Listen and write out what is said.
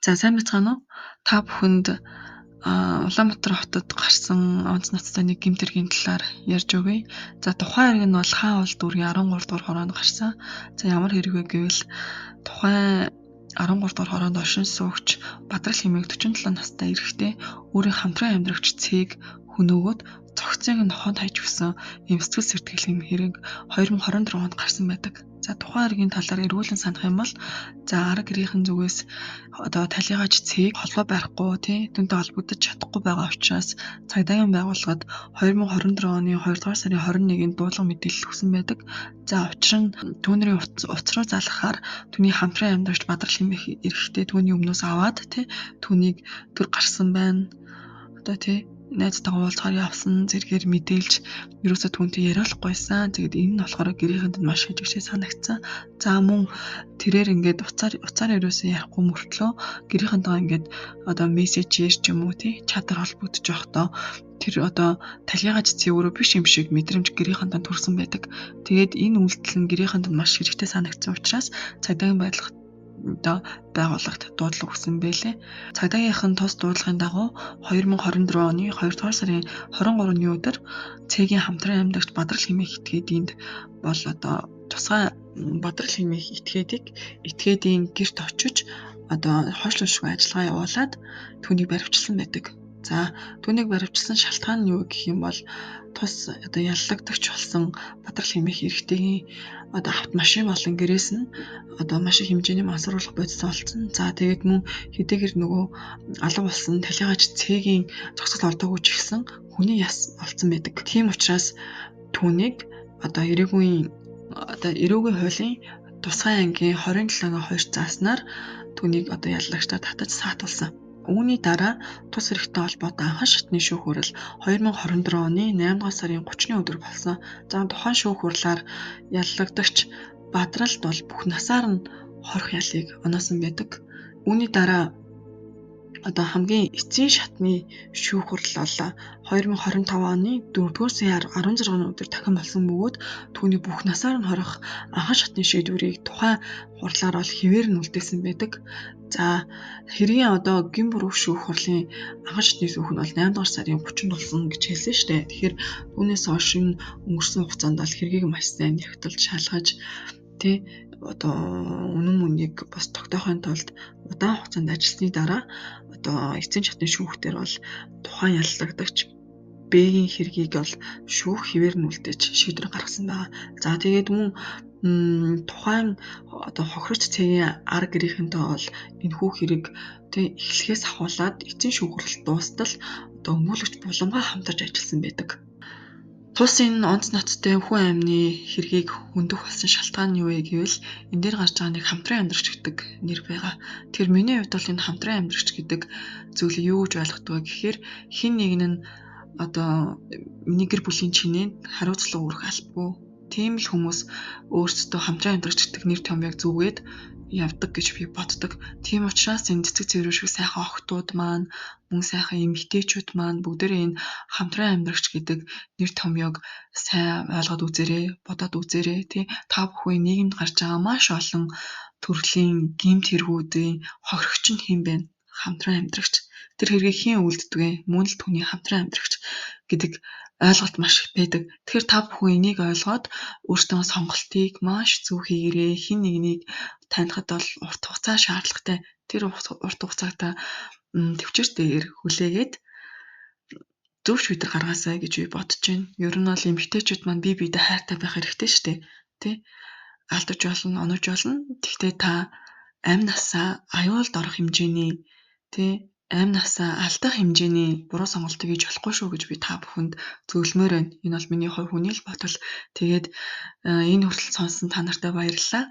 За сайн байцгаана уу? Та бүхэнд Улаанбаатар хотод гарсан онц ноцтой нэг гэмт хэргийн талаар ярьж өгье. За тухайн хэрэг нь бол хаан улс дүүргийн 13 дугаар хороонд гарсан. За ямар хэрэг вэ гэвэл тухайн 13 дугаар хороонд оршин суугч Бадрал хэмээх 47 настай эрэгтэй өөрийн хамтран амьдрагч цээг хөнөөгөөд цогцыг нь нохоод хайж өгсөн ийм сэтгэл сэтгэлийн хэрэг 2024 онд гарсан байдаг. За тухайн хэргийн талаар эргүүлэн санах юм бол за арга гэрийнхэн зүгээс талигаач цээг холбоо барихгүй түүнтэй холбогдож чадахгүй байгаа учраас цагдаагийн байгууллагад 2024 оны 2 дугаар сарын 21-нд дуудлага мэдээлэл өгсөн байдаг. За учир нь түүнэрийн уцруу залгахаар түүний хамтран амьдрагч Бадрал хэмээх эрэгтэй түүний өмнөөс аваад түүнийг төр гарсан байна. Найзтайгаа уулзахаар явсан зэргээр мэдээлж ерөөсөө түүнтэй яриулахгүйсэн. Тэгээд энэ нь болохоор гэрийнхэнд маш хэжигчээ санагдсан. За мөн тэрээр ингээд уцаар ерөөсөө ярихгүй мөртлөө гэрийнхэнтэйгээ ингээд мессежээр ч юм уу чатаар холбогдож явахдаа тэр талигаач цээ өөрөө биш юм шиг мэдрэмж гэрийнхэнтэй төрсэн байдаг. Тэгээд энэ үйлдэл нь гэрийнхэнд маш хэжигчээ санагдсан учраас цагдаагийн байгууллагт дуудлага өгсөн байлээ. Цагдаагийнхан тус дуудлагын дагуу 2024 оны 2 дугаар сарын 23-ны өдөр цэгийн хамтран амьдарч Бадрал хэмээх этгээдэнд бол тусгай Бадрал хэмээх этгээдийн гэрт очиж хойшлуулшгүй ажиллагаа явуулаад түүнийг баривчилсан байдаг. За түүнийг баривчилсан шалтгаан нь юу гэх юм бол тус яллагдагч болсон Бадрал хэмээх эрэгтэйгийн автомашин болон гэрээс нь маш их хэмжээний мансууруулах бодис олцсон. За тэгээд мөн хэдийгээр нөгөө алга болсон талигаач цэгийн зогсол олдоогүй ч гэсэн хүний яс олцсон байдаг. Тийм учраас түүнийг эрүүгийн хуулийн тусгай ангийн 27-гийн 2 зааснаар түүнийг яллагчдаар татаж саатуулсан. Үүний дараа тус эрэгтэй холбоотой анхан шатны шүүх хурал 2024 оны 8 дугаар сарын 30-ны өдөр болсон. За тухайн шүүх хурлаар яллагдагч Бадралд бол бүх насаар нь хорих ялыг оноосон байдаг. Үүний дараа хамгийн эцсийн шатны шүүх хурал бол 2025 оны 4-р сарын 16-ны өдөр дахин болсон бөгөөд түүний бүх насаар нь хорих анхан шатны шийдвэрийг тухайн хурлаар бол хэвээр нь үлдээсэн байдаг. За хэргийн гин буруу шүүх хурлын анхан шатны шүүх нь бол 8 дугаар сарын 30-нд болсон гэж хэлсэн шүү дээ. Тэгэхээр түүнээс хойш өнгөрсөн хугацаанд бол хэргийг маш сайн нягтлж шалгаж үнэн мөнийг бас тогтоохын тулд удаан хугацаанд ажилласны дараа эцсийн шатны шүүхтэр бол тухайн яллагдагч Б-ийн хэргийг бол шүүх хэвээр нь үлдээж шийдвэр гаргасан байна. За тэгээд мөн тухайн хохирогч цэгийн арга гэрийнхэнтэй бол энэхүү хэрэг эхлэхээс ахуулаад эцсийн шүүх хурал дуустал өмгөөлөгч булангаа хамтарч ажилласан байдаг. Тус энэ онц ноцтой хүн амны хэргийг хөндөх болсон шалтгаан нь юу вэ гэвэл энэ дээр гарч байгаа нэг хамтран амьдрагч гэдэг нэр байгаа. Тэгэхээр миний хувьд бол энэ хамтран амьдрагч гэдэг зүйлийг юу гэж ойлгодог вэ гэхээр хин нэг нь миний гэр бүлийн чинээнд хариуцлага өрөх албагүй. Тийм л хүмүүс өөрсдөө хамтран амьдрагч гэдэг нэр томьёог зүгээд явдаг гэж би боддог. Тийм учраас энэ цэцэг цэврүү шиг сайхан охтууд маань, мөн сайхан эмэгтэйчүүд маань бүгдээрээ энэ хамтран амьдрагч гэдэг нэр томьёог сайн ойлгоод үзээрэй, бодоод үзээрэй. Та бүхэн нийгэмд гарч байгаа маш олон төрлийн гэмт хэрэгүүдийн хохирогч нь хэн бэ? Хамтран амьдрагч. Тэр хэргийг хэн үлддэг вэ? Мөн л түүний хамтран амьдрагч гэдэг ойлголт маш их байдаг. Тэгэхээр та бүхэн энийг ойлгоод өөртөө сонголтыг маш зөв хийгээрэй. Хин нэгнийг танихад бол урт хугацаа шаардлагатай. Тэр урт хугацааг төвчээртэйгээр хүлээгээд зөв шийдвэр гаргаасай гэж би бодож байна. Ер нь бол эмэгтэйчүүд маань бие биедээ хайртай байх хэрэгтэй шүү дээ. Алдаж болно, онож болно. Гэхдээ та амь насаа аюулд орох хэмжээний амь насаа алдах хэмжээний буруу сонголтыг хийж болохгүй шүү гэж би та бүхэнд зөвлөмөр байна. Энэ бол миний хувь хүний л бодол. Тэгээд энэ хүртэл сонссон та нартай баярлалаа.